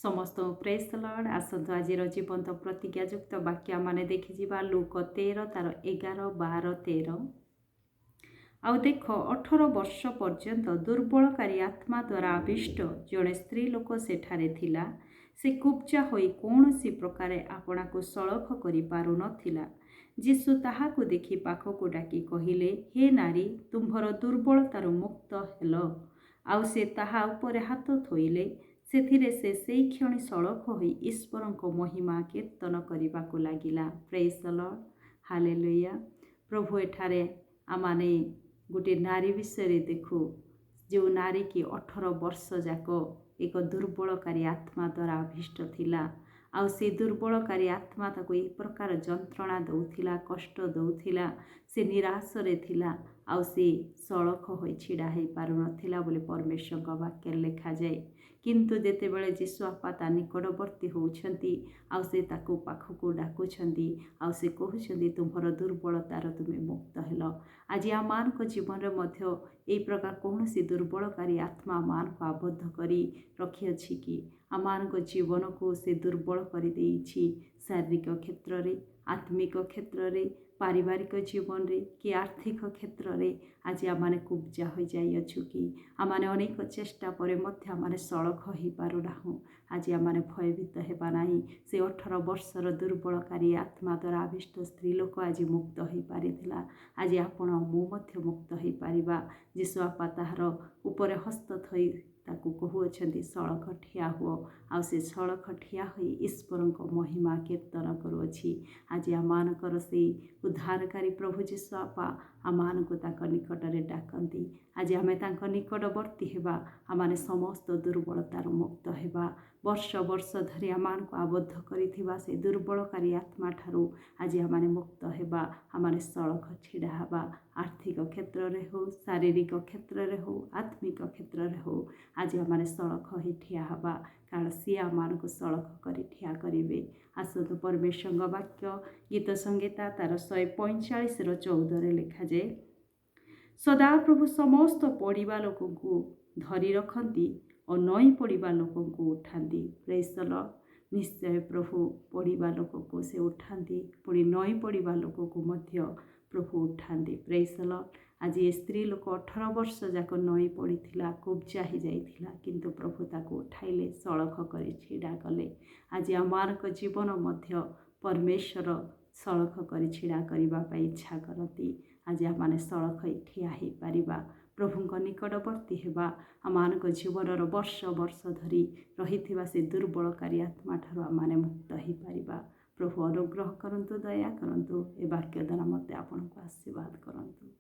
समस्त praise the Lord. आसतु आज जीवंत प्रतिज्ञायुक्त वाक्य माने देखिजिबा लूक 13 तार 11 12 13। आउ देख 18 वर्ष पर्यंत दुर्बलकारी आत्मा द्वारा आविष्ट जड़े स्त्री लोक सेठारे थिला। से कुब्जा होई कौनसी प्रकारे आपना को सड़ख करि पारु नथिला। जीशु ताहाकु देखि पाखकु डाकी कहिले, हे नारी, तुम्भर दुर्बलतार मुक्त हेलो। आउ से ताहा उपरे हाथ थोइले। सेथिरे से सेई क्षणी सड़ख होई ईश्वरको महिमा कीर्तन करबाकु लागिला। Praise the lord, hallelujah. प्रभु एठारे आमाने गोटे नारी विषय देखु, जो नारी की 18 वर्ष जाक एक दुर्बलकारी आत्मा द्वारा आविष्ट थिला। आउ से दुर्बलकारी आत्मा ताको एक प्रकार जंत्रणा दौथिला, कष्ट दौथिला। से निराश रे थिला। आउ से सड़ख होई छिड़ा हेई पारु नथिला बोले परमेश्वर का वाक्य लिखा जाए। किंतु जेते बेले जीशु आपा ता निकटवर्ती होउछंती, आउ से ताको पाखकु डाकुछंती, आउ से कहउछंती तुमर दुर्बलतार तुमे मुक्त हेलो। आज आमान को जीवन रे मध्य एई प्रकार कौनसी दुर्बलकारी आत्मा मान को आबद्ध करी रखी अछि कि आमान को जीवन को से दुर्बल करी देइछि। शारीरिक क्षेत्र रे, आत्मिक क्षेत्र रे, पारिवारिक जीवन रे कि आर्थिक क्षेत्र रे आज आमाने कुब्जा हो जाई अछु कि आमाने अनेक चेष्टा परे मध्य आमाने सड़ख हो पारु नाहु। आज आमाने भयभीत हेबा नाही। से 18 वर्षर दुर्बलकारी आत्मा द्वारा आविष्ट स्त्री लोक आज मुक्त हो पारिथिला। आज आपण मु मध्य मुक्त हो पारिबा। जीशु आपा ताहार उपरे हस्त थई ताकू कहउछंती सड़ख ठिया हुओ। आउ से सड़ख ठिया होई ईश्वरको महिमा कीर्तन करुअछि। आज आमानकर से उद्धारकारी प्रभु जीशु आपा आमानको ताक निकटरे डाकंती। आज आमे तांक निकटवर्ती हेबा। आमाने समस्त दुर्बलतार मुक्त हेबा। वर्ष वर्ष धरी आमानको आबद्ध करिथिबा से दुर्बलकारी आत्मा ठारू आज आमाने मुक्त हेबा। आमाने सड़ख छिड़ा हेबा। आर्थिक क्षेत्र रे हो, शारीरिक क्षेत्र रे हो, आत्मिक क्षेत्र रे हो, आज आमाने सड़ख होई ठिया हेबा। कारण सी आमानको सड़ख करी ठिया करिवे। आसतु परमेश्वर वाक्य गीत संगीता तार 145 रो 14 रे लिखा जाए, सदा प्रभु समस्त पड़िबा लोकंकु धरी रखंती और नई पड़िबा लोकंकु उठांती। Praise the lord. निश्चय प्रभु पड़िबा लोकंकु से उठांती, पुणी नई पड़िबा लोकंकु मध्य प्रभु उठांती। Praise the lord. आज ये स्त्री लोक 18 वर्ष जाक नई पड़ीथिला, कुब्जा ही जाइथिला, किंतु प्रभु ताको उठाइले, सड़ख करी छिड़ा कले। आज आमानक जीवन मध्य परमेश्वर सड़ख करी छिड़ा करिबा पई इच्छा करती। आज आमाने सड़ख ठिया हेई पारिबा, प्रभुंक निकटवर्ती हेबा। आमानक जीवनर वर्ष वर्ष धरी रहिथिबा से दुर्बलकारी आत्मा ठारू आमाने मुक्त हेई पारिबा। प्रभु अनुग्रह करंतु, दया करंतु। ए वाक्य द्वारा मते आपनको आशीर्वाद करंतु।